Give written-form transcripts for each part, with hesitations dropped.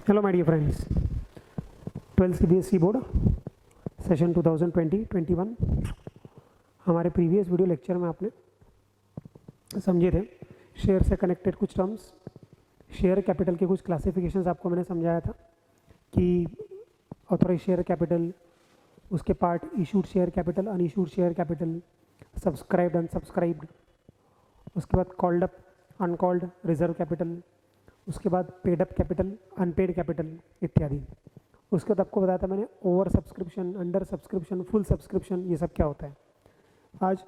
Hello my dear friends, 12 CBSE board session 2020-21। हमारे previous video lecture में आपने समझे थे शेयर से कनेक्टेड कुछ टर्म्स, शेयर कैपिटल के कुछ क्लासिफिकेशंस आपको मैंने समझाया था कि ऑथराइज शेयर कैपिटल, उसके part issued share capital, unissued share capital, subscribed, unsubscribed, उसके बाद called up, uncalled, reserve capital, उसके बाद paid up capital, unpaid capital इत्यादि। उसके बाद आपको बताया था मैंने over subscription, under subscription, full subscription, ये सब क्या होता है। आज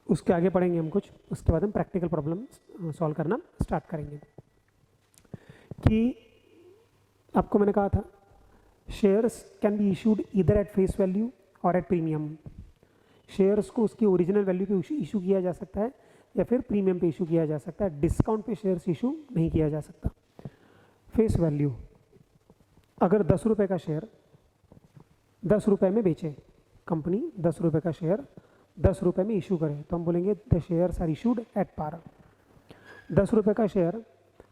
उसके आगे पढ़ेंगे हम कुछ, उसके बाद हम प्रैक्टिकल प्रॉब्लम सॉल्व करना स्टार्ट करेंगे। कि आपको मैंने कहा था shares can be issued either at face value और एट प्रीमियम। शेयर्स को उसकी ओरिजिनल वैल्यू पे इशू किया जा सकता है या फिर प्रीमियम पे इशू किया जा सकता है। डिस्काउंट पे शेयर्स इशू नहीं किया जा सकता। फेस वैल्यू, अगर 10 रुपये का शेयर 10 रुपये में बेचे कंपनी, 10 रुपये का शेयर 10 रुपये में इशू करे तो हम बोलेंगे the shares are issued at par. 10 रुपये का शेयर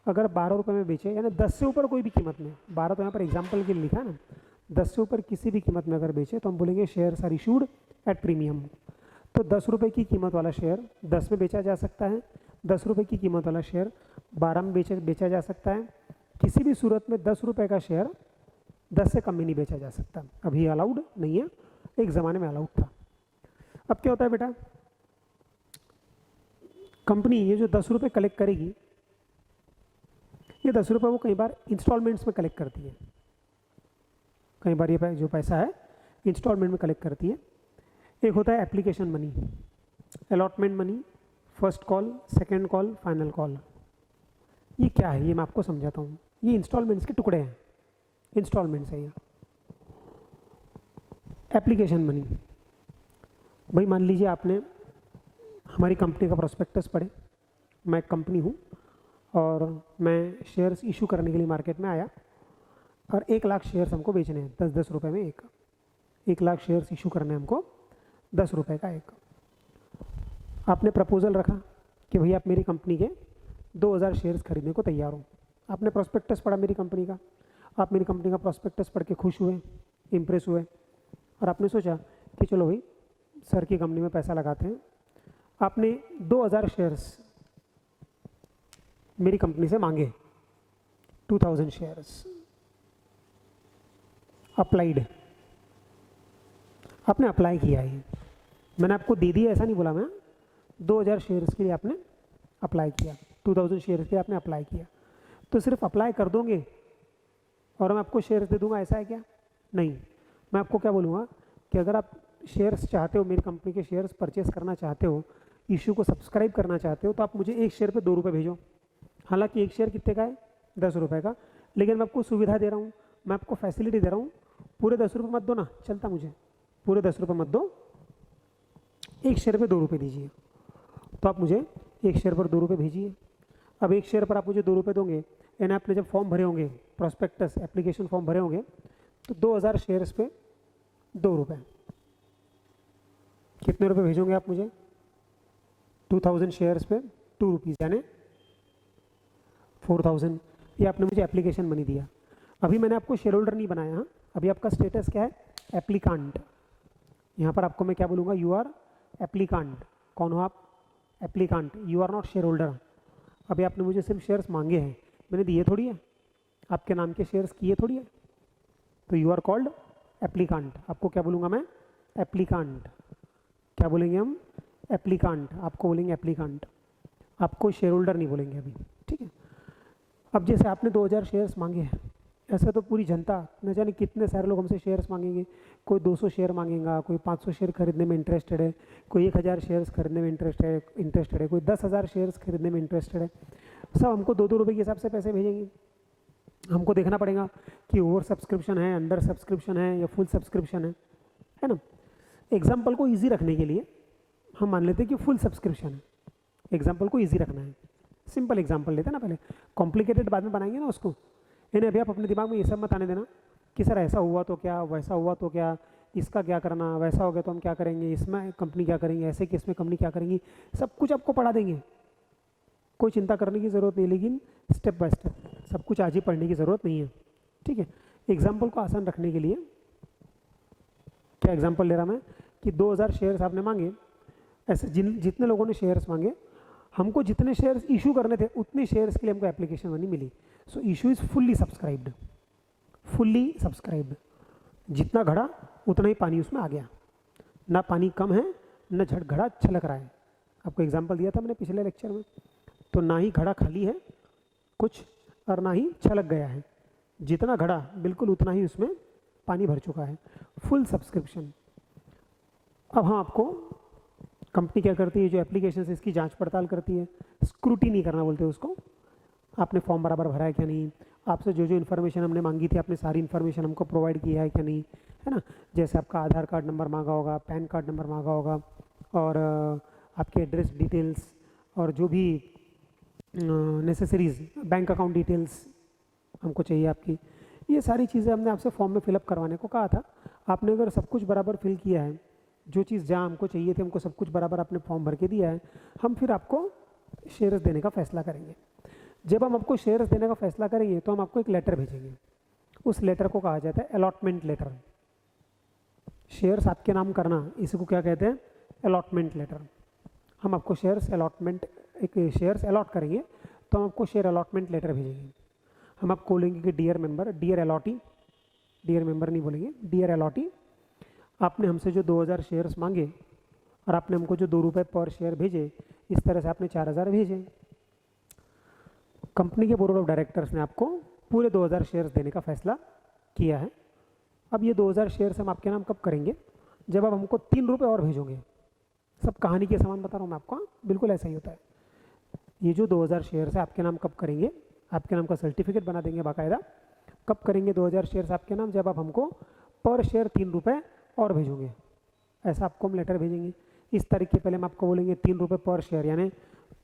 अगर 12 रुपये में बेचे, यानी 10 से ऊपर कोई भी कीमत में, 12 तो यहाँ पर एग्जाम्पल के लिए लिखा है ना, 10 से ऊपर किसी भी कीमत में अगर बेचे तो हम बोलेंगे shares are issued at premium. तो 10 रुपये की कीमत वाला शेयर 10 में बेचा जा सकता है, 10 रुपये की कीमत वाला शेयर 12 में बेचा जा सकता है। किसी भी सूरत में 10 रुपये का शेयर 10 से कम में नहीं बेचा जा सकता। अभी अलाउड नहीं है, एक ज़माने में अलाउड था। अब क्या होता है बेटा, कंपनी ये जो 10 रुपये कलेक्ट करेगी, ये 10 रुपये वो कई बार इंस्टॉलमेंट्स में कलेक्ट करती है। कई बार ये जो पैसा है इंस्टॉलमेंट में कलेक्ट करती है। एक होता है application money, allotment money, first call, second call, final call. ये क्या है ये मैं आपको समझाता हूँ। ये इंस्टॉलमेंट्स के टुकड़े हैं, इंस्टॉलमेंट्स है ये। एप्लीकेशन मनी, भाई मान लीजिए आपने हमारी कंपनी का प्रोस्पेक्टस पढ़े, मैं एक कंपनी हूँ और मैं शेयर्स इशू करने के लिए मार्केट में आया और 1 लाख शेयर्स हमको बेचने हैं 10-10 रुपये में एक। 1 लाख शेयर्स इशू करने हैं हमको 10 रुपये का एक। आपने प्रपोजल रखा कि भैया आप मेरी कंपनी के 2000 शेयर्स खरीदने को तैयार हो। आपने प्रोस्पेक्टस पढ़ा मेरी कंपनी का, आप मेरी कंपनी का प्रोस्पेक्टस पढ़ के खुश हुए, इम्प्रेस हुए और आपने सोचा कि चलो भाई सर की कंपनी में पैसा लगाते हैं। आपने 2000 शेयर्स मेरी कंपनी से मांगे, 2000 शेयर्स अप्लाइड, आपने अप्लाई किया है। मैंने आपको दे दिया ऐसा नहीं बोला मैं, 2000 शेयर्स के लिए आपने अप्लाई किया, 2000 शेयर्स के लिए आपने अप्लाई किया। तो सिर्फ अप्लाई कर दोगे और मैं आपको शेयर्स दे दूंगा, ऐसा है क्या? नहीं, मैं आपको क्या बोलूँगा कि अगर आप शेयर्स चाहते हो, मेरी कंपनी के शेयर्स परचेस करना चाहते हो, इशू को सब्सक्राइब करना चाहते हो, तो आप मुझे एक शेयर पे 2 रुपये भेजो। हालांकि एक शेयर कितने का है? 10 रुपये का, लेकिन मैं आपको सुविधा दे रहा हूँ, मैं आपको फैसिलिटी दे रहा हूँ। पूरे 10 रुपये मत दो ना, चलता मुझे, पूरे 10 रुपये मत दो, एक शेयर पे 2 रुपये दीजिए। तो आप मुझे एक शेयर पर 2 रुपये भेजिए। अब एक शेयर पर आप मुझे 2 रुपये दोगे, यानी आपने जब फॉर्म भरे होंगे, प्रोस्पेक्टस एप्लीकेशन फॉर्म भरे होंगे, तो 2000 शेयर्स पे 2 रुपये, कितने रुपये भेजोगे आप मुझे? 2000 शेयर्स पे 2 रुपीज़, यानी 4000। ये आपने मुझे एप्लीकेशन मनी दिया। अभी मैंने आपको शेयर होल्डर नहीं बनाया, हाँ, अभी आपका स्टेटस क्या है? एप्लीकांट। यहाँ पर आपको मैं क्या बोलूँगा? You are applicant. कौन हो आप? Applicant. You are not shareholder. अभी आपने मुझे सिर्फ शेयर्स मांगे हैं, मैंने दिए थोड़ी है, आपके नाम के शेयर्स किए थोड़ी है। तो यू आर कॉल्ड एप्लीकांट। आपको क्या बोलूँगा मैं? एप्लीकांट। क्या बोलेंगे हम? एप्लीकांट। आपको बोलेंगे एप्लीकांट, आपको शेयर होल्डर नहीं बोलेंगे अभी, ठीक है। अब जैसे आपने 2000 शेयर्स मांगे हैं, ऐसा तो पूरी जनता, न जाने कितने सारे लोग हमसे शेयर्स मांगेंगे। कोई 200 शेयर मांगेगा, कोई 500 शेयर खरीदने में इंटरेस्टेड है, कोई 1000 शेयर्स खरीदने में इंटरेस्टेड है, कोई 10,000 शेयर्स खरीदने में इंटरेस्टेड है। सब हमको 2-2 रुपये के हिसाब से पैसे भेजेंगे। हमको देखना पड़ेगा कि ओवर सब्सक्रिप्शन है, अंडर सब्सक्रिप्शन है या फुल सब्सक्रिप्शन है ना। एग्जाम्पल को ईजी रखने के लिए हम मान लेते हैं कि फुल सब्सक्रिप्शन है। एग्जाम्पल को ईजी रखना है, सिंपल एग्जाम्पल लेते हैं ना, पहले कॉम्प्लिकेटेड बाद में बनाएंगे ना उसको। यानी अभी आप अपने दिमाग में ये सब मत आने देना कि सर ऐसा हुआ तो क्या, वैसा हुआ तो क्या, इसका क्या करना, वैसा हो गया तो हम क्या करेंगे, इसमें कंपनी क्या करेंगे, ऐसे केस में कंपनी क्या करेंगी, सब कुछ आपको पढ़ा देंगे। कोई चिंता करने की ज़रूरत नहीं, लेकिन स्टेप बाय स्टेप सब कुछ आज ही पढ़ने की ज़रूरत नहीं है। ठीक है। एग्जाम्पल को आसान रखने के लिए क्या एग्जाम्पल ले रहा मैं कि 2000 शेयर्स आपने मांगे, ऐसे जितने लोगों ने शेयर्स मांगे, हमको जितने शेयर्स इशू करने थे उतने शेयर्स के लिए हमको एप्लीकेशन मनी मिली। So issue is fully subscribed, fully subscribed. जितना घड़ा उतना ही पानी उसमें आ गया, ना पानी कम है ना घड़ा छलक रहा है। आपको एग्जांपल दिया था मैंने पिछले लेक्चर में, तो ना ही घड़ा खाली है कुछ और ना ही छलक गया है, जितना घड़ा बिल्कुल उतना ही उसमें पानी भर चुका है, फुल सब्सक्रिप्शन। अब हाँ, आपको कंपनी क्या करती है, जो एप्लीकेशन है इसकी जांच पड़ताल करती है, स्क्रूटिनी करना बोलते हैं उसको। आपने फॉर्म बराबर भरा है क्या नहीं, आपसे जो जो इन्फॉर्मेशन हमने मांगी थी आपने सारी इन्फॉर्मेशन हमको प्रोवाइड किया है क्या नहीं, है ना। जैसे आपका आधार कार्ड नंबर मांगा होगा, पैन कार्ड नंबर मांगा होगा, और आपके एड्रेस डिटेल्स और जो भी नेसेसरीज, बैंक अकाउंट डिटेल्स हमको चाहिए आपकी, ये सारी चीज़ें हमने आपसे फॉर्म में फिलअप करवाने को कहा था। आपने अगर सब कुछ बराबर फिल किया है, जो चीज़ जहाँ हमको चाहिए थी हमको सब कुछ बराबर आपने फॉर्म भर के दिया है, हम फिर आपको शेयर्स देने का फैसला करेंगे। जब हम आपको शेयर्स देने का फैसला करेंगे तो हम आपको एक लेटर भेजेंगे, उस लेटर को कहा जाता है अलॉटमेंट लेटर। शेयर्स आपके नाम करना, इसी को क्या कहते हैं, अलॉटमेंट लेटर। हम आपको शेयर्स अलॉटमेंट, एक शेयर्स अलॉट करेंगे तो हम आपको शेयर अलॉटमेंट लेटर भेजेंगे। हम आपको बोलेंगे कि dear member, dear allottee, dear member नहीं बोलेंगे, डियर अलॉटी, आपने हमसे जो 2000 शेयर्स मांगे और आपने हमको जो 2 रुपये पर शेयर भेजे, इस तरह से आपने 4000 भेजे। कंपनी के बोर्ड ऑफ डायरेक्टर्स ने आपको पूरे 2000 शेयर्स देने का फैसला किया है। अब ये 2000 शेयर्स हम आपके नाम कब करेंगे, जब आप हमको 3 रुपये और भेजोगे। सब कहानी के समान बता रहा हूँ मैं आपको, बिल्कुल ऐसा ही होता है। ये जो 2000 शेयर्स है आपके नाम कब करेंगे, आपके नाम का सर्टिफिकेट बना देंगे बाकायदा। कब करेंगे 2000 शेयर्स आपके नाम, जब आप हमको पर शेयर 3 रुपये और भेजोगे, ऐसा आपको हम लेटर भेजेंगे। इस तारीख के पहले हम आपको बोलेंगे 3 रुपये पर शेयर, यानी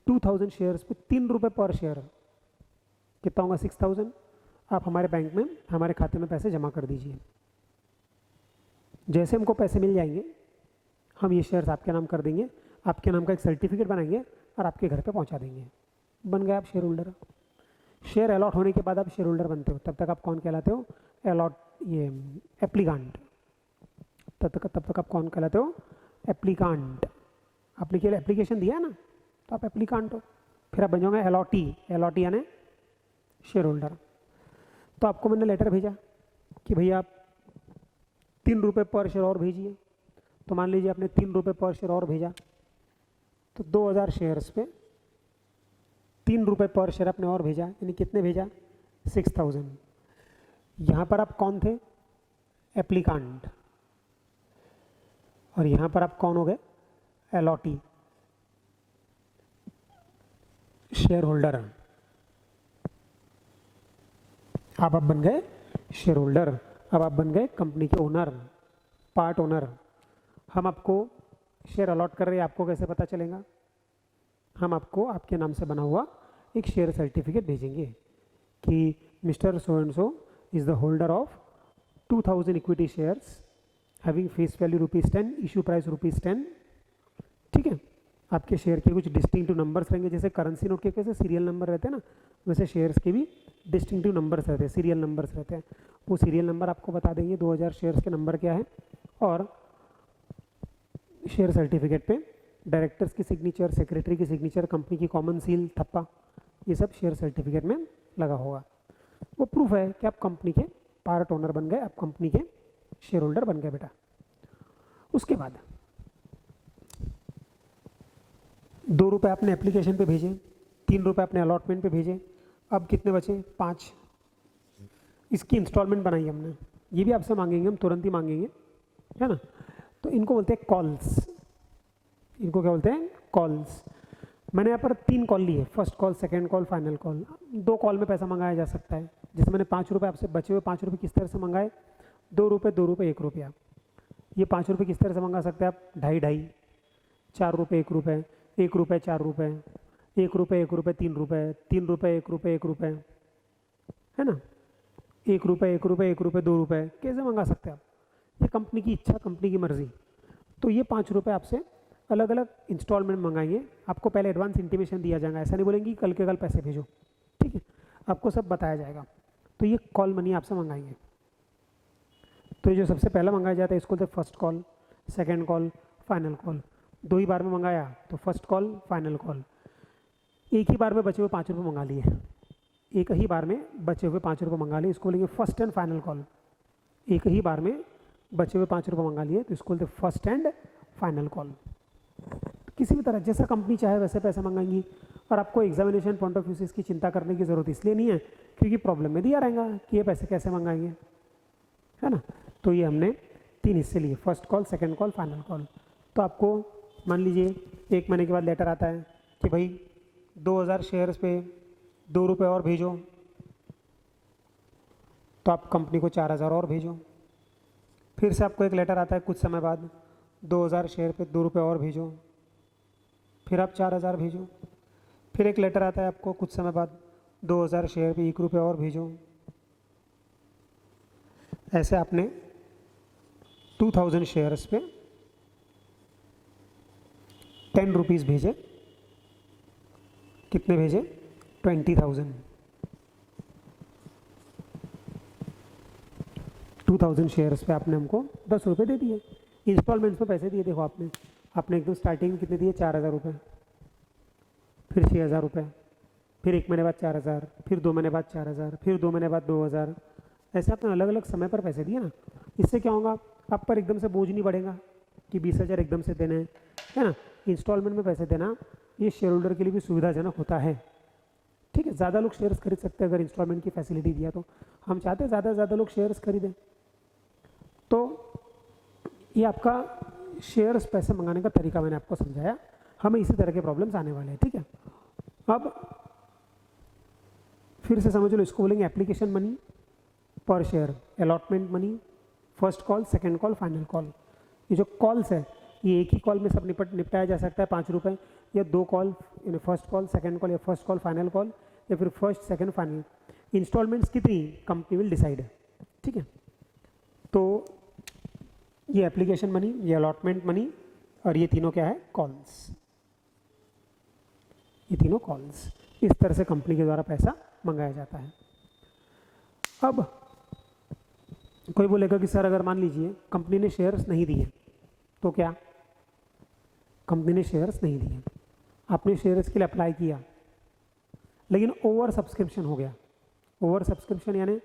2000 शेयर्स पे 3 रुपये पर शेयर, कितना होगा 6000। आप हमारे बैंक में, हमारे खाते में पैसे जमा कर दीजिए। जैसे हमको पैसे मिल जाएंगे हम ये शेयर्स आपके नाम कर देंगे, आपके नाम का एक सर्टिफिकेट बनाएंगे और आपके घर पे पहुंचा देंगे। बन गए आप शेयर होल्डर। शेयर अलॉट होने के बाद आप शेयर होल्डर बनते हो, तब तक आप कौन कहलाते हो, अलॉट, ये एप्लीकांट। तब तक आप कौन कहलाते हो, एप्लीकांट। आपने केवल एप्लीकेशन दिया है ना, तो आप एप्लीकांट हो। फिर आप बन जाओगे अलॉटी, अलॉटी यानी शेयर होल्डर। तो आपको मैंने लेटर भेजा कि भैया आप 3 रुपये पर शेयर और भेजिए। तो मान लीजिए आपने 3 रुपये पर शेयर और भेजा, तो 2000 शेयर्स पे 3 रुपये पर शेयर आपने और भेजा, यानी कितने भेजा, 6000। यहाँ पर आप कौन थे, एप्लीकांट, और यहाँ पर आप कौन हो गए, अलॉटी, शेयर होल्डर। अब आप बन गए शेयर होल्डर, अब आप बन गए कंपनी के ओनर, पार्ट ओनर। हम आपको शेयर अलॉट कर रहे हैं, आपको कैसे पता चलेगा, हम आपको आपके नाम से बना हुआ एक शेयर सर्टिफिकेट भेजेंगे कि mister so and so is the holder of 2000 equity shares having face value ₹10, issue price ₹10। ठीक है, आपके शेयर के कुछ डिस्टिंक्टिव नंबर्स रहेंगे, जैसे करेंसी नोट के कैसे सीरियल नंबर रहते हैं ना, वैसे शेयर्स के भी डिस्टिंक्टिव नंबर्स रहते हैं, सीरियल नंबर्स रहते हैं। वो सीरियल नंबर आपको बता देंगे 2000 शेयर्स के नंबर क्या है, और शेयर सर्टिफिकेट पे डायरेक्टर्स की सिग्नेचर, सेक्रेटरी की सिग्नेचर, कंपनी की कॉमन सील, थप्पा, ये सब शेयर सर्टिफिकेट में लगा होगा। वो प्रूफ है कि आप कंपनी के पार्ट ओनर बन गए, आप कंपनी के शेयर होल्डर बन गए बेटा। उसके बाद 2 रुपये आपने एप्लीकेशन पे भेजे, 3 रुपये आपने अलॉटमेंट पे भेजे, अब कितने बचे, 5। इसकी इंस्टॉलमेंट बनाई हमने, ये भी आपसे मांगेंगे, हम तुरंत ही मांगेंगे, है ना। तो इनको बोलते हैं कॉल्स, इनको क्या बोलते हैं, कॉल्स। मैंने यहाँ पर 3 कॉल लिए, first call, second call, final call. 2 call में पैसा मंगाया जा सकता है। जैसे मैंने 5 रुपये आपसे बचे हुए 5 रुपये किस तरह से मंगाए, 2 रुपये, 2 रुपये, 1 रुपया। ये 5 रुपये किस तरह से मंगा सकते हैं आप, 2.5, 4 रुपये, 1 रुपये, 1 रुपये, 4 रुपये, 1 रुपये, 1 रुपये, 3 रुपये, 3 रुपये, 1 रुपये, 1 रुपये, है ना। 1 रुपये, 1 रुपये, 1 रुपये, 2 रुपये, कैसे मंगा सकते हैं आप, ये कंपनी की इच्छा, कंपनी की मर्जी। तो ये 5 रुपये आपसे अलग अलग इंस्टॉलमेंट मंगाएंगे। आपको पहले एडवांस इंटीमेशन दिया जाएगा, ऐसा नहीं बोलेंगे कि कल के कल पैसे भेजो, ठीक है, आपको सब बताया जाएगा। तो तो ये कॉल मनी आपसे मंगाएंगे। तो ये जो सबसे पहला मंगाया जाता है इसको बोलते हैं first call, second call, final call. 2 ही बार में मंगाया तो फर्स्ट कॉल, फाइनल कॉल। एक ही बार में बचे हुए 5 रुपये मंगा लिए, एक ही बार में बचे हुए 5 रुपये मंगा लिए, इसको बोलेंगे फर्स्ट एंड फाइनल कॉल। एक ही बार में बचे हुए 5 रुपये मंगा लिए तो इसको बोलते हैं फर्स्ट एंड फाइनल कॉल। किसी भी तरह जैसा कंपनी चाहे वैसे पैसे मंगाएंगी, और आपको एग्जामिनेशन पॉइंट ऑफ व्यू से इसकी चिंता करने की ज़रूरत इसलिए नहीं है क्योंकि प्रॉब्लम में दिया रहेगा कि ये पैसे कैसे मंगाएंगे, है ना। तो ये हमने 3 हिस्से लिए, first call, second call, final call. तो आपको मान लीजिए 1 महीने के बाद लेटर आता है कि भाई 2000 शेयर्स पे 2 रुपये और भेजो, तो आप कंपनी को 4000 और भेजो। फिर से आपको एक लेटर आता है कुछ समय बाद, 2000 शेयर पे 2 रुपये और भेजो, फिर आप 4000 भेजो। फिर एक लेटर आता है आपको कुछ समय बाद, 2000 शेयर पे 1 रुपये और भेजो। ऐसे आपने 2000 शेयर्स पे 10 रुपीज़ भेजे। कितने भेजे? 20,000। 2000 शेयर्स पे आपने हमको 10 रुपये दे दिए, इंस्टॉलमेंट्स में पैसे दिए। देखो आपने एकदम स्टार्टिंग में कितने दिए? 4000 रुपये, फिर 6000 रुपये, फिर 1 महीने बाद 4000, फिर 2 महीने बाद 4000, फिर 2 महीने बाद 2000। ऐसे आपने अलग अलग समय पर पैसे दिए ना। इससे क्या होगा, आप पर एकदम से बोझ नहीं बढ़ेगा कि 20,000 एकदम से देने हैं, है ना। इंस्टॉलमेंट में पैसे देना ये शेयर होल्डर के लिए भी सुविधाजनक होता है, ठीक है। ज़्यादा लोग शेयर्स खरीद सकते हैं अगर इंस्टॉलमेंट की फैसिलिटी दिया तो। हम चाहते हैं ज़्यादा से ज़्यादा लोग शेयर्स खरीदें। तो ये आपका शेयर्स पैसे मंगाने का तरीका मैंने आपको समझाया। हमें इसी तरह के प्रॉब्लम्स आने वाले हैं, ठीक है। अब फिर से समझ लो, इसको बोलेंगे एप्लीकेशन मनी पर share, allotment money, first call, second call, final call. ये जो कॉल्स है ये एक ही कॉल में सब निपटाया जा सकता है 5 रुपये, या 2 call, first call, second call, या फर्स्ट कॉल, फाइनल कॉल, या फिर फर्स्ट, सेकेंड, फाइनल। इंस्टॉलमेंट्स कितनी कंपनी विल डिसाइड, ठीक है। तो ये एप्लीकेशन मनी, ये अलॉटमेंट मनी, और ये तीनों क्या है? कॉल्स। ये तीनों कॉल्स, इस तरह से कंपनी के द्वारा पैसा मंगाया जाता है। अब कोई बोलेगा कि सर अगर मान लीजिए कंपनी ने शेयर्स नहीं दिए तो क्या? कंपनी ने शेयर्स नहीं दिए, आपने शेयर्स के लिए अप्लाई किया लेकिन ओवर सब्सक्रिप्शन हो गया। ओवर सब्सक्रिप्शन यानी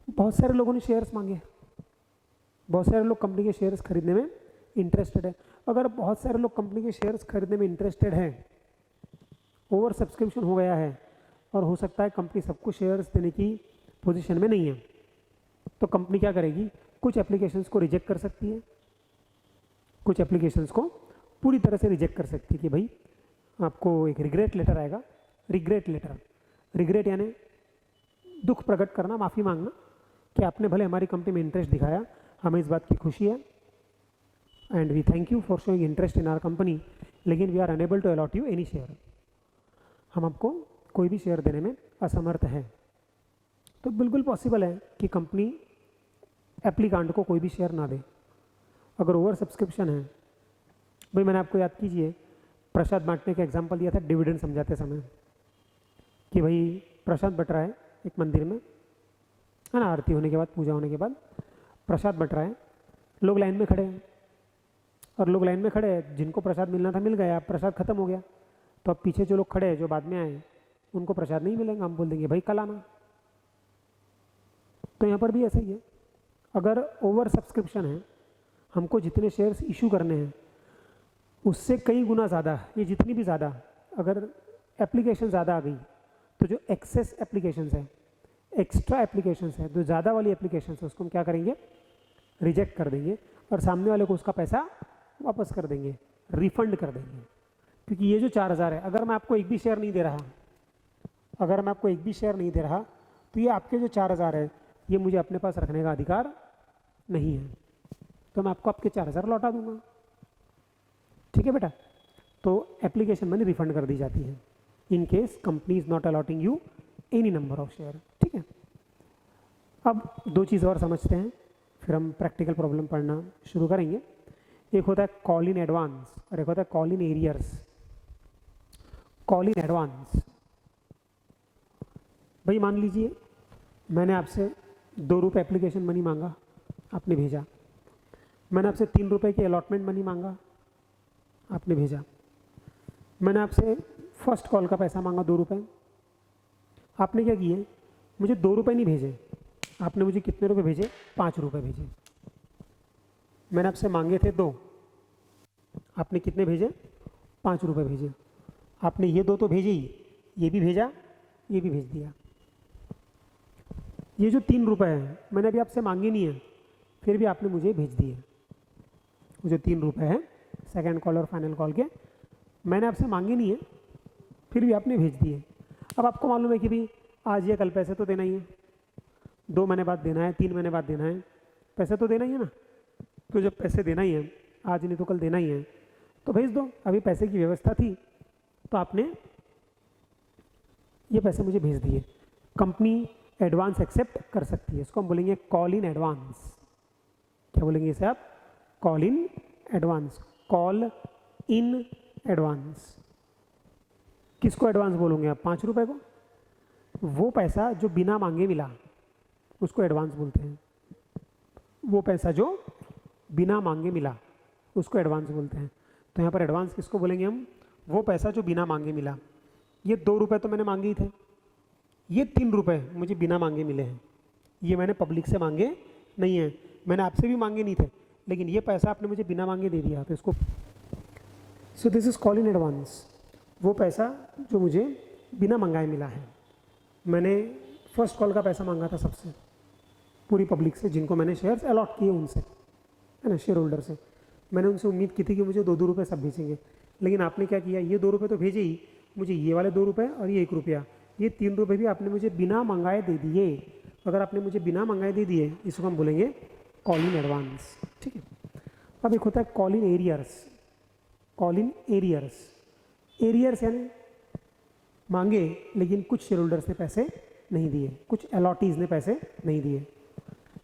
बहुत सारे लोगों ने शेयर्स मांगे, बहुत सारे लोग कंपनी के शेयर्स खरीदने में इंटरेस्टेड है। अगर बहुत सारे लोग कंपनी के शेयर्स खरीदने में इंटरेस्टेड हैं, ओवर सब्सक्रिप्शन हो गया है, और हो सकता है कंपनी सबको शेयर्स देने की पोजीशन में नहीं है, तो कंपनी क्या करेगी? कुछ एप्लीकेशंस को रिजेक्ट कर सकती है, कुछ एप्लीकेशंस को पूरी तरह से रिजेक्ट कर सकती है कि भाई आपको एक रिग्रेट लेटर आएगा। रिग्रेट लेटर, रिग्रेट यानी दुख प्रकट करना, माफ़ी मांगना कि आपने भले हमारी कंपनी में इंटरेस्ट दिखाया, हमें इस बात की खुशी है, and we thank you for showing interest in our company, लेकिन we are unable to allot you any share. हम आपको कोई भी शेयर देने में असमर्थ है। तो बिल्कुल पॉसिबल है कि कंपनी एप्लीकांट को कोई भी शेयर ना दे अगर ओवर सब्सक्रिप्शन है। भाई मैंने आपको याद कीजिए प्रसाद बांटने का एग्जांपल दिया था डिविडेंड समझाते समय, कि भाई प्रसाद बट रहा है एक मंदिर में, है ना, आरती होने के बाद, पूजा होने के बाद प्रसाद बट रहा है, लोग लाइन में खड़े हैं, और लोग लाइन में खड़े हैं, जिनको प्रसाद मिलना था मिल गया, प्रसाद खत्म हो गया, तो अब पीछे जो लोग खड़े हैं जो बाद में आए उनको प्रसाद नहीं मिलेगा, हम बोल देंगे भाई कल आना। तो यहाँ पर भी ऐसा ही है, अगर ओवर सब्सक्रिप्शन है, हमको जितने शेयर्स इशू करने हैं उससे कई गुना ज़्यादा, ये जितनी भी ज़्यादा, अगर एप्लीकेशन ज़्यादा आ गई तो जो एक्सेस एप्लीकेशंस है, एक्स्ट्रा एप्लीकेशंस है, जो ज़्यादा वाली एप्लीकेशंस है, उसको हम क्या करेंगे? रिजेक्ट कर देंगे, और सामने वाले को उसका पैसा वापस कर देंगे, रिफंड कर देंगे। क्योंकि ये जो 4000 है, अगर मैं आपको एक भी शेयर नहीं दे रहा, अगर मैं आपको एक भी शेयर नहीं दे रहा, तो ये आपके जो 4000 है ये मुझे अपने पास रखने का अधिकार नहीं है, तो मैं आपको आपके 4000 लौटा दूंगा, ठीक है बेटा। तो एप्लीकेशन मनी रिफंड कर दी जाती है in case company is not allotting you any number of share, ठीक है। अब 2 चीज़ और समझते हैं, फिर हम प्रैक्टिकल प्रॉब्लम पढ़ना शुरू करेंगे। एक होता है कॉल इन एडवांस और एक होता है call in arrears. Call in advance, भाई मान लीजिए मैंने आपसे 2 रुपये एप्लीकेशन मनी मांगा, आपने भेजा। मैंने आपसे 3 रुपये की अलॉटमेंट मनी मांगा, आपने भेजा। मैंने आपसे फर्स्ट कॉल का पैसा मांगा 2 रुपये, आपने क्या किए, मुझे 2 रुपये नहीं भेजे, आपने मुझे कितने रुपए भेजे, 5 रुपये भेजे। मैंने आपसे मांगे थे 2, आपने कितने भेजे, 5 रुपये भेजे। आपने ये 2 तो भेजे ही, ये भी भेजा, ये भी भेज दिया। ये जो 3 रुपये हैं मैंने अभी आपसे मांगे नहीं है, फिर भी आपने मुझे भेज दिए। वो जो 3 रुपये हैं सेकंड कॉल और फाइनल कॉल के, मैंने आपसे मांगे नहीं है, फिर भी आपने भेज दिए। अब आपको मालूम है कि भाई आज या कल पैसे तो देना ही है, 2 महीने बाद देना है, 3 महीने बाद देना है, पैसे तो देना ही है ना। तो जब पैसे देना ही है, आज नहीं तो कल देना ही है, तो भेज दो। अभी पैसे की व्यवस्था थी तो आपने ये पैसे मुझे भेज दिए। कंपनी एडवांस एक्सेप्ट कर सकती है, इसको हम बोलेंगे कॉल इन एडवांस। क्या बोलेंगे इसे आप, call in advance. Call in advance, किसको एडवांस बोलोगे आप, 5 रुपये को। वो पैसा जो बिना मांगे मिला उसको एडवांस बोलते हैं। वो पैसा जो बिना मांगे मिला उसको एडवांस बोलते हैं। तो यहाँ पर एडवांस किसको बोलेंगे हम, वो पैसा जो बिना मांगे मिला। ये 2 रुपये तो मैंने मांगे ही थे, ये 3 रुपये मुझे बिना मांगे मिले हैं। ये मैंने पब्लिक से मांगे नहीं है, मैंने आपसे भी मांगे नहीं थे, लेकिन ये पैसा आपने मुझे बिना मांगे दे दिया, तो इसको so this is call in advance. वो पैसा जो मुझे बिना मंगाए मिला है। मैंने फर्स्ट कॉल का पैसा मांगा था सबसे, पूरी पब्लिक से, जिनको मैंने शेयर्स अलॉट किए उनसे, है ना, शेयर होल्डर से। मैंने उनसे उम्मीद की थी कि मुझे 2-2 रुपये सब भेजेंगे, लेकिन आपने क्या किया, ये 2 रुपये तो भेजे ही, मुझे ये वाले 2 रुपये और ये 1 रुपया, ये 3 रुपये भी आपने मुझे बिना मंगाए दे दिए। अगर आपने मुझे बिना मंगाए दे दिए, इसको हम बोलेंगे कॉल इन एडवांस। ठीक है। अब एक होता है call in arrears. Call in arrears, arrears यानी मांगे लेकिन कुछ शेयर होल्डर्स ने पैसे नहीं दिए, कुछ अलॉटीज़ ने पैसे नहीं दिए।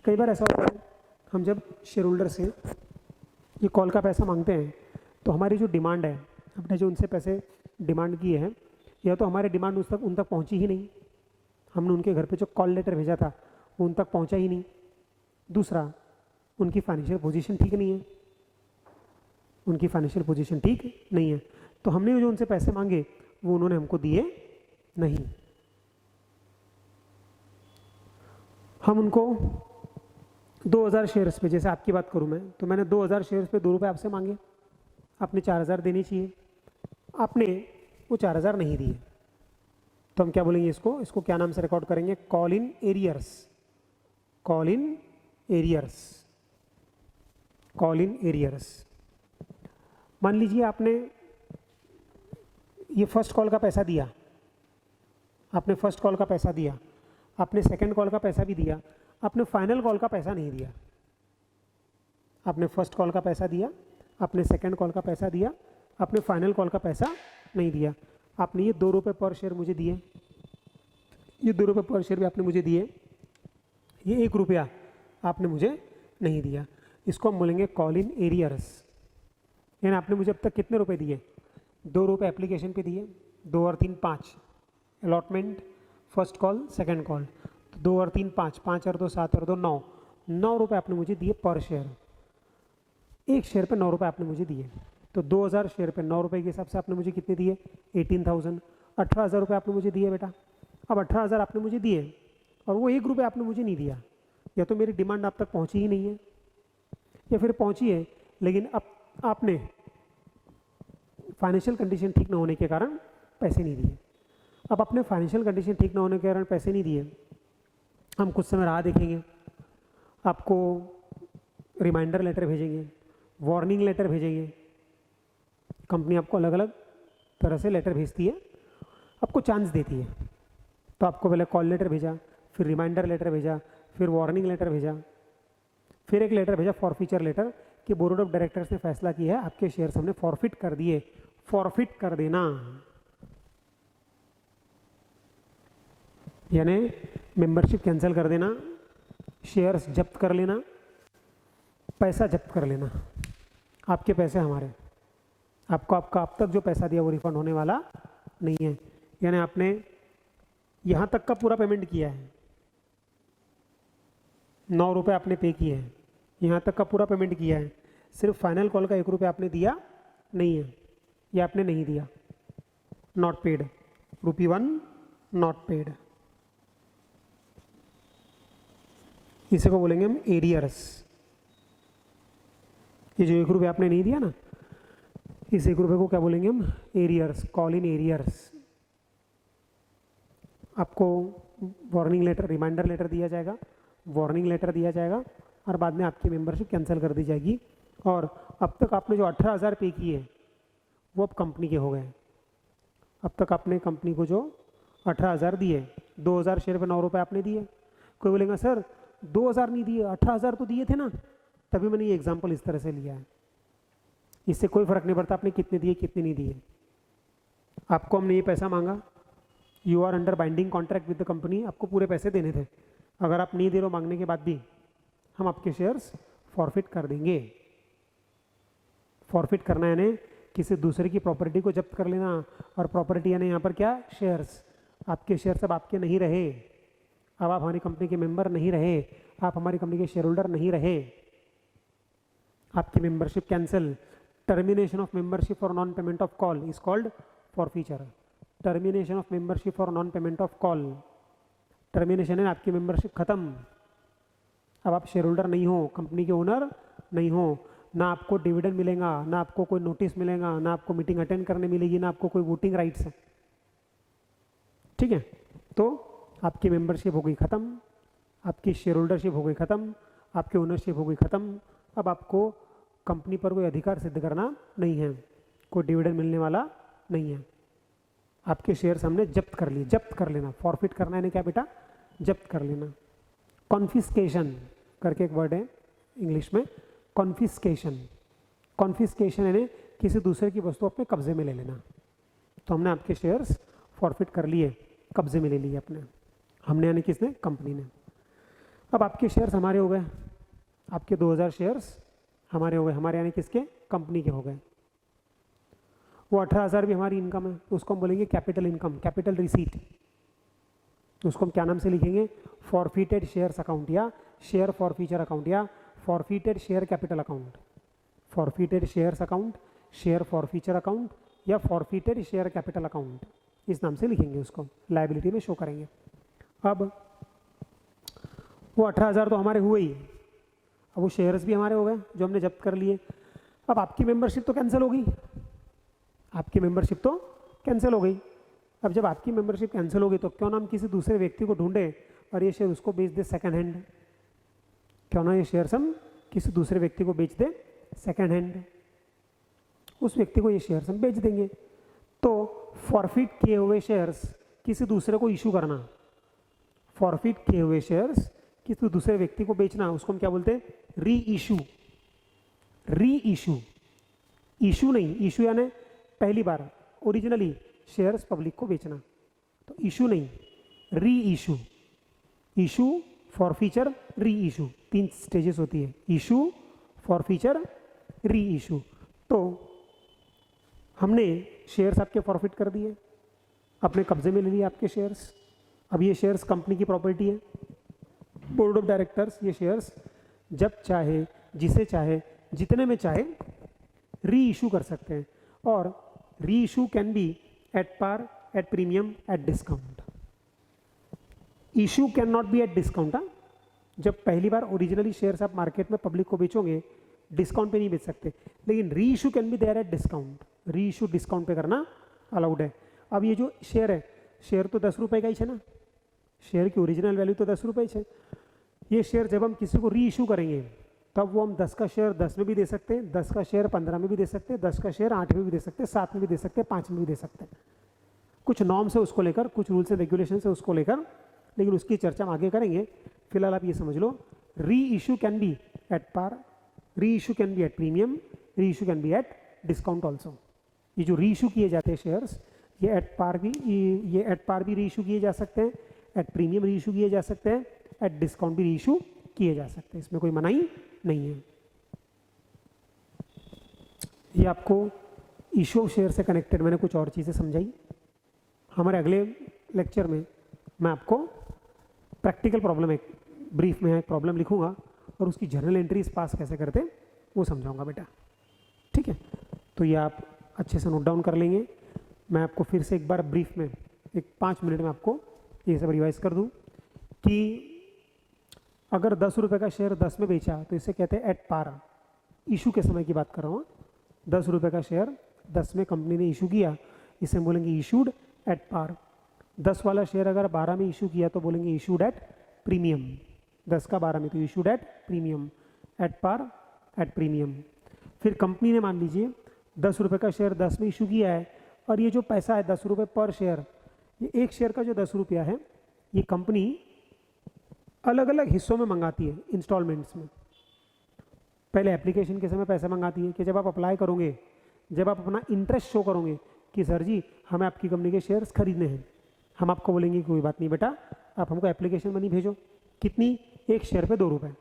कई बार ऐसा होता है, हम जब शेयर होल्डर से ये कॉल का पैसा मांगते हैं तो हमारी जो डिमांड है, हमने जो उनसे पैसे डिमांड किए हैं, या तो हमारे डिमांड उन तक पहुंची ही नहीं, हमने उनके घर पे जो कॉल लेटर भेजा था वो उन तक पहुंचा ही नहीं। दूसरा, उनकी फाइनेंशियल पोजीशन ठीक नहीं है, उनकी फाइनेंशियल पोजीशन ठीक नहीं है, तो हमने जो उनसे पैसे मांगे वो उन्होंने हमको दिए नहीं। हम उनको 2000 शेयर्स पे, जैसे आपकी बात करूं मैं, तो मैंने 2000 शेयर्स पे 2 रुपये आपसे मांगे, आपने 4000 देने चाहिए, आपने वो 4000 नहीं दिए, तो हम क्या बोलेंगे इसको क्या नाम से रिकॉर्ड करेंगे, call in arrears. Call in arrears, call in arrears. मान लीजिए आपने ये फर्स्ट कॉल का पैसा दिया, आपने फर्स्ट कॉल का पैसा दिया, आपने सेकंड कॉल का पैसा भी दिया, आपने फाइनल कॉल का पैसा नहीं दिया। आपने फर्स्ट कॉल का पैसा दिया, आपने सेकंड कॉल का पैसा दिया, आपने फाइनल कॉल का पैसा नहीं दिया। आपने ये 2 रुपये पर शेयर मुझे दिए, ये 2 रुपये पर शेयर भी आपने मुझे दिए, ये 1 रुपया आपने मुझे नहीं दिया। इसको हम बोलेंगे कॉल इन एरियर्स। यानी आपने मुझे अब तक कितने रुपए दिए, 2 रुपये एप्लीकेशन पे दिए, 2 और 3 5 allotment, first call second call, तो 2 और 3 5, 5 और 2 7 और 2 9, 9 रुपये आपने मुझे दिए पर शेयर। एक शेयर पे 9 रुपये आपने मुझे दिए, तो 2000 शेयर पे 9 रुपये के हिसाब से आपने मुझे कितने दिए, 18,000, 18,000 रुपये आपने मुझे दिए बेटा। अब 18,000 आपने मुझे दिए और वो 1 रुपये आपने मुझे नहीं दिया, या तो मेरी डिमांड आप तक पहुँची ही नहीं है, या फिर पहुँची है लेकिन अब आपने फाइनेंशियल कंडीशन ठीक ना होने के कारण पैसे नहीं दिए। अब अपने फाइनेंशियल कंडीशन ठीक ना होने के कारण पैसे नहीं दिए, हम कुछ समय राह देखेंगे, आपको रिमाइंडर लेटर भेजेंगे, वार्निंग लेटर भेजेंगे। कंपनी आपको अलग अलग तरह से लेटर भेजती है, आपको चांस देती है। तो आपको पहले कॉल लेटर भेजा, फिर रिमाइंडर लेटर भेजा, फिर वार्निंग लेटर भेजा, फिर एक लेटर भेजा फॉरफीचर लेटर कि बोर्ड ऑफ डायरेक्टर्स ने फैसला किया है आपके शेयर्स हमने फॉरफिट कर दिए। फॉरफिट कर देना यानी मेंबरशिप कैंसिल कर देना, शेयर्स जब्त कर लेना, पैसा जब्त कर लेना। आपके पैसे हमारे, आपको आपका अब तक जो पैसा दिया वो रिफंड होने वाला नहीं है। यानी आपने यहाँ तक का पूरा पेमेंट किया है, ₹9 आपने पे किए हैं, यहाँ तक का पूरा पेमेंट किया है, सिर्फ फाइनल कॉल का ₹1 आपने दिया नहीं है, ये आपने नहीं दिया, नॉट पेड, ₹1 नॉट पेड, इसे को बोलेंगे हम एरियर्स। ये जो ₹1 आपने नहीं दिया ना, इस ₹1 को क्या बोलेंगे हम, एरियर्स, कॉल इन एरियर्स। आपको वार्निंग लेटर, रिमाइंडर लेटर दिया जाएगा, वार्निंग लेटर दिया जाएगा और बाद में आपकी मेंबरशिप कैंसिल कर दी जाएगी। और अब तक आपने जो 18,000 पे किए वो अब कंपनी के हो गए। अब तक आपने कंपनी को जो 18,000 दिए, 2,000 शेयर पे ₹9 आपने दिए। कोई बोलेगा सर 2,000 नहीं दिए, 18,000 तो दिए थे ना, तभी मैंने ये एग्जाम्पल इस तरह से लिया है। इससे कोई फर्क नहीं पड़ता आपने कितने दिए कितने नहीं दिए, आपको हमने ये पैसा मांगा, you are under binding contract with the company, आपको पूरे पैसे देने थे। अगर आप नहीं दे रहे हो मांगने के बाद भी, हम आपके शेयर्स फॉरफिट कर देंगे। फॉरफिट करना यानी किसी दूसरे की प्रॉपर्टी को जब्त कर लेना, और प्रॉपर्टी यानी यहाँ पर क्या, शेयर्स। आपके शेयर्स अब आपके नहीं रहे, अब आप हमारी कंपनी के मेंबर नहीं रहे, आप हमारी कंपनी के शेयर होल्डर नहीं रहे, आपकी membership cancel. Termination of membership for non payment of call is called forfeiture. Termination of membership for non payment of call, termination है आपकी मेंबरशिप खत्म, अब आप शेयर होल्डर नहीं हो, कंपनी के ओनर नहीं हो, ना आपको डिविडेंड मिलेगा, ना आपको कोई नोटिस मिलेगा, ना आपको मीटिंग अटेंड करने मिलेगी, ना आपको कोई वोटिंग राइट्स है। ठीक है, तो आपकी मेंबरशिप हो गई ख़त्म, आपकी शेयर होल्डरशिप हो गई ख़त्म, आपकी ओनरशिप हो गई ख़त्म। अब आपको कंपनी पर कोई अधिकार सिद्ध करना नहीं है, कोई डिविडेंड मिलने वाला नहीं है, आपके शेयर्स हमने जब्त कर लिए। जब्त कर लेना, फॉरफिट करना है क्या बेटा, जब्त कर लेना। कॉन्फिस्केशन करके एक वर्ड है इंग्लिश में, कॉन्फिस्केशन। कॉन्फिस्केशन यानी किसी दूसरे की वस्तु अपने कब्जे में ले लेना। तो हमने आपके शेयर्स फॉरफिट कर लिए, कब्जे में ले लिए अपने, हमने यानी किसने, कंपनी ने। अब आपके शेयर्स हमारे हो गए, आपके 2,000 शेयर्स हमारे हो गए, हमारे यानी किसके, कंपनी के हो गए। वो 18,000 भी हमारी इनकम है, तो उसको हम बोलेंगे कैपिटल इनकम, कैपिटल रिसीट। तो उसको हम क्या नाम से लिखेंगे, फॉरफिटेड शेयर्स अकाउंट, या शेयर फॉरफीचर अकाउंट, या forfeited share capital account. Forfeited shares account, share forfeiture account, या फॉरफिटेड शेयर कैपिटल अकाउंट, इस नाम से लिखेंगे उसको, लायबिलिटी में शो करेंगे। अब वो 18,000 तो हमारे हुए ही, अब वो शेयर्स भी हमारे हो गए जो हमने जब्त कर लिए। अब आपकी मेंबरशिप तो कैंसिल हो गई, आपकी मेंबरशिप तो कैंसिल हो गई। अब जब आपकी मेंबरशिप कैंसिल हो गई तो क्यों ना हम किसी दूसरे व्यक्ति को ढूंढे और ये शेयर उसको बेच दे सेकंड हैंड, क्यों ना ये शेयर्स हम किसी दूसरे व्यक्ति को बेच दे सेकंड हैंड, उस व्यक्ति को ये शेयर्स हम बेच देंगे। तो फॉरफिट किए हुए शेयर्स किसी दूसरे को इशू करना, फॉरफिट किए हुए शेयर्स किसी दूसरे व्यक्ति को बेचना, उसको हम क्या बोलते हैं, री इशू। री इशू, इशू नहीं, इशू यानी पहली बार ओरिजिनली शेयर्स पब्लिक को बेचना, तो इशू नहीं, री इशू। इशू, फॉरफीचर, री इशू, 3 स्टेजेस होती है, इशू, फॉरफीचर, री इशू। तो हमने शेयर्स आपके फॉरफिट कर दिए, अपने कब्जे में ले लिए आपके शेयर्स। अब ये शेयर्स कंपनी की प्रॉपर्टी है, बोर्ड ऑफ डायरेक्टर्स ये शेयर्स जब चाहे, जिसे चाहे, जितने में चाहे री इशू कर सकते हैं। और reissue can be at par, at premium, at discount. Issue can not be at discount. जब पहली बार ओरिजिनली शेयर्स आप मार्केट में पब्लिक को बेचोगे, डिस्काउंट पे नहीं बेच सकते, लेकिन reissue can be there at discount. Reissue discount पे करना अलाउड है। अब ये जो शेयर है, शेयर तो 10 रुपये का ही है ना, शेयर की ओरिजिनल वैल्यू तो 10 रुपये है। ये शेयर जब हम किसी को री इशू करेंगे तब वो हम 10 का शेयर 10 में भी दे सकते हैं, 10 का शेयर 15 में भी दे सकते हैं, 10 का शेयर 8 में भी दे सकते हैं, 7 में भी दे सकते हैं, 5 में भी दे सकते हैं। कुछ नॉर्म्स है उसको लेकर, कुछ रूल्स एंड रेगुलेशन है उसको लेकर, लेकिन उसकी चर्चा हम आगे करेंगे। फिलहाल आप ये समझ लो, reissue can be at par, reissue can be at premium, reissue can be at discount also. ये जो री इशू किए जाते हैं शेयर्स, ये एट पार भी री इशू किए जा सकते हैं, एट प्रीमियम री इशू किए जा सकते हैं, एट डिस्काउंट भी री इशू किए जा सकते हैं, इसमें कोई मनाही नहीं है। ये आपको इशू ऑफ शेयर से कनेक्टेड मैंने कुछ और चीज़ें समझाई। हमारे अगले लेक्चर में मैं आपको प्रैक्टिकल प्रॉब्लम एक ब्रीफ में यहाँ एक प्रॉब्लम लिखूंगा और उसकी जर्नल एंट्रीज पास कैसे करते वो समझाऊंगा बेटा, ठीक है। तो ये आप अच्छे से नोट डाउन कर लेंगे। मैं आपको फिर से एक बार ब्रीफ में एक 5 मिनट में आपको ये सब रिवाइज कर दूं कि अगर 10 रुपये का शेयर 10 में बेचा तो इसे कहते हैं एट पार। इशू के समय की बात कर रहा हूँ। 10 रुपये का शेयर 10 में कंपनी ने इशू किया, इसे हम बोलेंगे इशूड एट पार। 10 वाला शेयर अगर 12 में इशू किया तो बोलेंगे इशूड एट प्रीमियम। 10 का 12 में तो issued at premium, at par at premium. फिर कंपनी ने मान लीजिए 10 रुपये का शेयर 10 में इशू किया है और ये जो पैसा है 10 रुपये पर शेयर, ये एक शेयर का जो 10 रुपया है ये कंपनी अलग अलग हिस्सों में मंगाती है इंस्टॉलमेंट्स में। पहले एप्लीकेशन के समय पैसा मंगाती है कि जब आप अप्लाई करोगे, जब आप अपना इंटरेस्ट शो करोगे कि सर जी हमें आपकी कंपनी के शेयर्स खरीदने हैं, हम आपको बोलेंगे कोई बात नहीं बेटा, आप हमको एप्लीकेशन मनी भेजो। कितनी? एक शेयर पे 2 रुपये।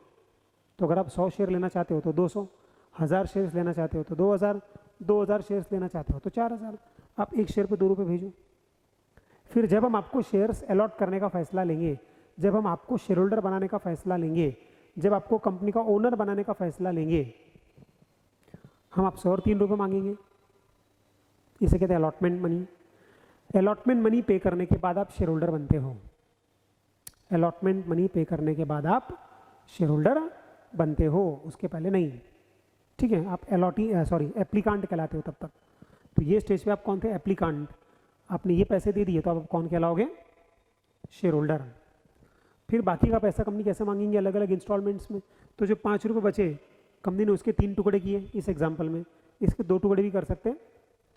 तो अगर आप 100 शेयर लेना चाहते हो तो 200, 1000 शेयर्स लेना चाहते हो तो 2000, 2000 शेयर्स लेना चाहते हो तो 4000। आप एक शेयर पे 2 रुपये भेजो। फिर जब हम आपको शेयर्स अलॉट करने का फैसला लेंगे, जब हम आपको शेयर होल्डर बनाने का फैसला लेंगे, जब आपको कंपनी का ओनर बनाने का फैसला लेंगे, हम आपसे और 3 रुपये मांगेंगे। इसे कहते हैं अलॉटमेंट मनी। अलॉटमेंट मनी पे करने के बाद आप शेयर होल्डर बनते हो। अलॉटमेंट मनी पे करने के बाद आप शेयर होल्डर बनते हो, उसके पहले नहीं, ठीक है। आप एप्लीकांट कहलाते हो तब तक। तो ये स्टेज पे आप कौन थे? एप्लीकांट। आपने ये पैसे दे दिए तो आप कौन कहलाओगे? Share holder. फिर बाकी का पैसा कंपनी कैसे मांगेंगे? अलग अलग इंस्टॉलमेंट्स में। तो जो 5 रुपये बचे, कंपनी ने उसके 3 टुकड़े किए इस एग्जाम्पल में। इसके 2 टुकड़े भी कर सकते हैं,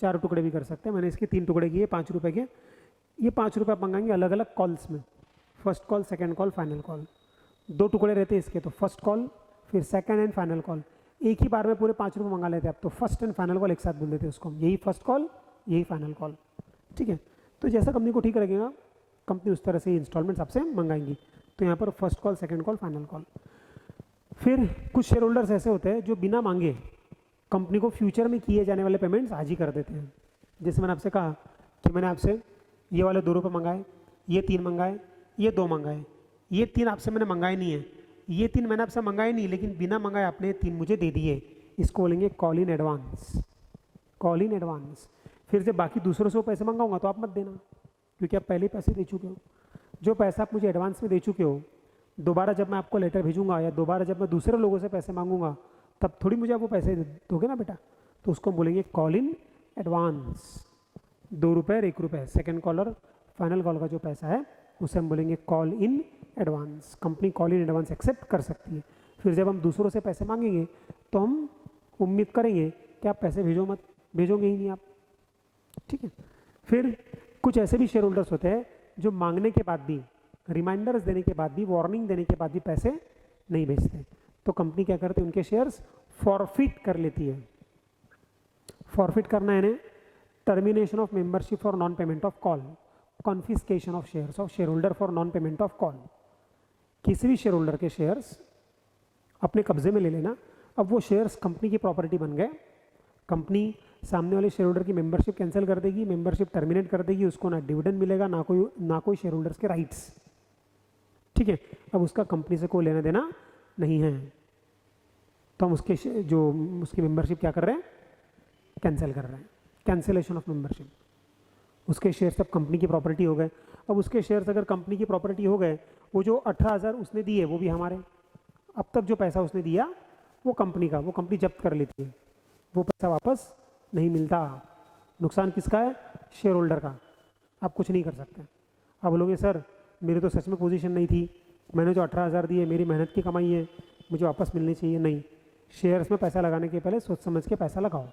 4 टुकड़े भी कर सकते हैं। मैंने इसके 3 टुकड़े किए 5 रुपये के। ये 5 रुपये आप मंगाएंगे अलग अलग कॉल्स में, first call, second call, final call. 2 टुकड़े रहते हैं इसके, तो फर्स्ट कॉल, फिर सेकेंड एंड फाइनल कॉल। एक ही बार में पूरे 5 रुपये मंगा लेते हैं आप, तो फर्स्ट एंड फाइनल कॉल एक साथ बोल देते हैं उसको, यही फर्स्ट कॉल, यही फाइनल कॉल, ठीक है। तो जैसा कंपनी को ठीक लगेगा, कंपनी उस तरह से इंस्टॉलमेंट्स आपसे मंगाएंगी। तो यहाँ पर first call, second call, final call. फिर कुछ शेयर होल्डर्स ऐसे होते हैं जो बिना मांगे कंपनी को फ्यूचर में किए जाने वाले पेमेंट्स आज ही कर देते हैं। जैसे मैंने आपसे कहा कि मैंने आपसे ये वाले 2 रुपये मंगाए, ये 3 मंगाए, ये 2 मंगाए, ये 3 आपसे मैंने मंगाए नहीं है, ये 3 मैंने आपसे मंगाए नहीं, लेकिन बिना मंगाए आपने 3 मुझे दे दिए। इसको बोलेंगे call in advance, call in advance. फिर जब बाकी दूसरों से वो पैसे मंगाऊंगा तो आप मत देना, क्योंकि आप पहले पैसे दे चुके हो। जो पैसा आप मुझे एडवांस में दे चुके हो, दोबारा जब मैं आपको लेटर भेजूंगा या दोबारा जब मैं दूसरे लोगों से पैसे मांगूंगा, तब थोड़ी मुझे आप वो पैसे दोगे ना बेटा। तो उसको बोलेंगे कॉल इन एडवांस। 2 रुपये और 1 रुपये सेकेंड कॉल और फाइनल कॉल का जो पैसा है उसे हम बोलेंगे call in advance. Company call in advance accept कर सकती है। फिर जब हम दूसरों से पैसे मांगेंगे तो हम उम्मीद करेंगे कि आप पैसे भेजोगे ही नहीं आप, ठीक है। फिर कुछ ऐसे भी शेयर होल्डर्स होते हैं जो मांगने के बाद भी, रिमाइंडर्स देने के बाद भी, वार्निंग देने के बाद भी पैसे नहीं भेजते। तो कंपनी क्या करती है? उनके शेयर्स फॉरफिट कर लेती है। फॉरफिट करना है ना, termination of membership for non payment of call, confiscation of shares of share holder for non payment of call. किसी भी शेयर होल्डर के शेयर्स अपने कब्जे में ले लेना। अब वो शेयर्स कंपनी की प्रॉपर्टी बन गए, कंपनी सामने वाले शेयर होल्डर की मेंबरशिप कैंसिल कर देगी, मेंबरशिप टर्मिनेट कर देगी, उसको ना डिविडेंड मिलेगा, ना कोई शेयर होल्डर्स के राइट्स, ठीक है। अब उसका कंपनी से कोई लेना देना नहीं है, तो हम उसकी मेंबरशिप क्या कर रहे हैं? कैंसिल कर रहे हैं, कैंसिलेशन ऑफ मेंबरशिप। उसके शेयर्स अब कंपनी की प्रॉपर्टी हो गए। अब उसके शेयर्स अगर कंपनी की प्रॉपर्टी हो गए, वो जो 18,000 उसने दिए वो भी हमारे। अब तक जो पैसा उसने दिया वो कंपनी का, वो कंपनी जब्त कर लेती है, वो पैसा वापस नहीं मिलता। नुकसान किसका है? शेयर होल्डर का। आप कुछ नहीं कर सकते। अब बोलोगे सर मेरी तो सच में पोजीशन नहीं थी, मैंने जो 18,000 दिए मेरी मेहनत की कमाई है, मुझे वापस मिलनी चाहिए। नहीं, शेयर्स में पैसा लगाने के पहले सोच समझ के पैसा लगाओ,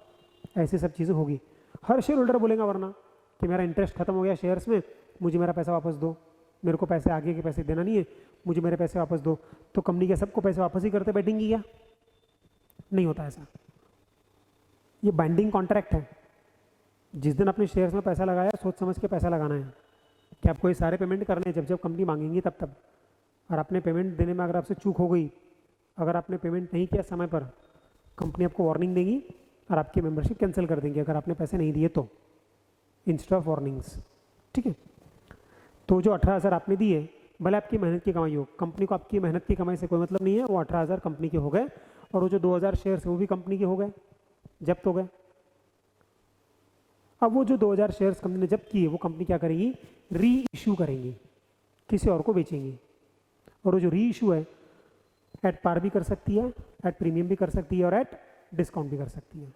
ऐसी सब चीज़ें होगी। हर शेयर होल्डर बोलेगा वरना कि मेरा इंटरेस्ट खत्म हो गया शेयर्स में, मुझे मेरा पैसा वापस दो, मेरे को पैसे आगे के पैसे देना नहीं है, मुझे मेरे पैसे वापस दो। तो कंपनी के सबको पैसे वापस ही करते बैठेंगी क्या? नहीं होता ऐसा। ये बाइंडिंग कॉन्ट्रैक्ट है। जिस दिन अपने शेयर्स में पैसा लगाया सोच समझ के पैसा लगाना है कि आपको ये सारे पेमेंट करने हैं, जब जब कंपनी मांगेंगी तब। और आपने पेमेंट देने में अगर आपसे चूक हो गई, अगर आपने पेमेंट नहीं किया समय पर, कंपनी आपको वार्निंग देगी और आपकी मेंबरशिप कैंसिल कर देंगे अगर आपने पैसे नहीं दिए तो, इंस्टेड ऑफ वार्निंग्स, ठीक है। तो जो 18,000 आपने दिए भले आपकी मेहनत की कमाई हो, कंपनी को आपकी मेहनत की कमाई से कोई मतलब नहीं है। वो 18,000 कंपनी के हो गए और वो जो 2,000 शेयर्स वो भी कंपनी के हो गए, जब्त हो गए। अब वो जो 2,000 शेयर्स कंपनी ने जब्त किए वो कंपनी क्या करेगी, री इशू करेंगी, किसी और को बेचेंगी। और वो जो री इशू है एट पार भी कर सकती है, एट प्रीमियम भी कर सकती है और एट डिस्काउंट भी कर सकती है।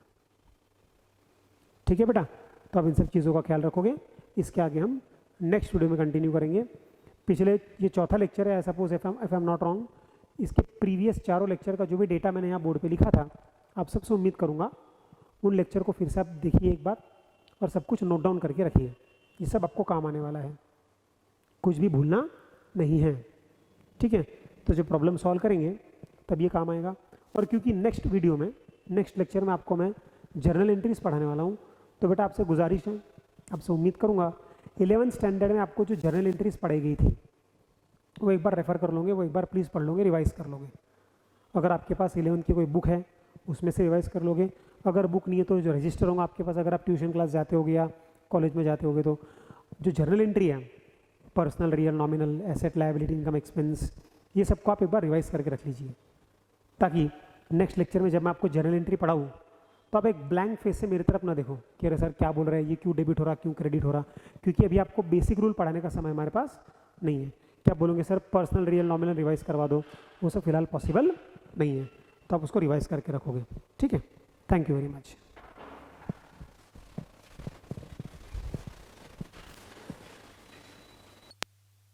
ठीक है बेटा, तो आप इन सब चीज़ों का ख्याल रखोगे। इसके आगे हम नेक्स्ट वीडियो में कंटिन्यू करेंगे। पिछले ये चौथा लेक्चर है, suppose if I am not wrong, इसके प्रीवियस चारों लेक्चर का जो भी डेटा मैंने यहाँ बोर्ड पे लिखा था, आप सबसे उम्मीद करूँगा उन लेक्चर को फिर से आप देखिए एक बार और सब कुछ नोट डाउन करके रखिए। ये सब आपको काम आने वाला है, कुछ भी भूलना नहीं है। ठीक है, तो जो प्रॉब्लम सॉल्व करेंगे तब ये काम आएगा। और क्योंकि नेक्स्ट वीडियो में, नेक्स्ट लेक्चर में आपको मैं जर्नल एंट्रीज पढ़ाने वाला हूँ, तो बेटा आपसे गुजारिश है, आपसे उम्मीद करूँगा 11th स्टैंडर्ड में आपको जो जर्नल एंट्रीज पढ़ाई गई थी वो एक बार रेफ़र कर लोगे, वो एक बार प्लीज़ पढ़ लोगे, रिवाइज़ कर लोगे। अगर आपके पास 11th की कोई बुक है उसमें से रिवाइज़ कर लोगे। अगर बुक नहीं है तो जो रजिस्टर होगा आपके पास, अगर आप ट्यूशन क्लास जाते होगे या कॉलेज में जाते होगे, तो जो जर्नल एंट्री है, personal, real, nominal, asset, liability, income, expense, ये सबको आप एक बार रिवाइज़ करके रख लीजिए, ताकि नेक्स्ट लेक्चर में जब मैं आपको जर्नल एंट्री पढ़ाऊँ तो आप एक ब्लैंक फेस से मेरी तरफ ना देखो कि अरे सर क्या बोल रहा है, ये क्यों डेबिट हो रहा, क्यों क्रेडिट हो रहा, क्योंकि अभी आपको बेसिक रूल पढ़ाने का समय हमारे पास नहीं है। क्या बोलोगे sir personal, real, nominal revise करवा दो, वो सब फिलहाल पॉसिबल नहीं है, तो आप उसको रिवाइज़ करके रखोगे। ठीक है, थैंक यू वेरी मच।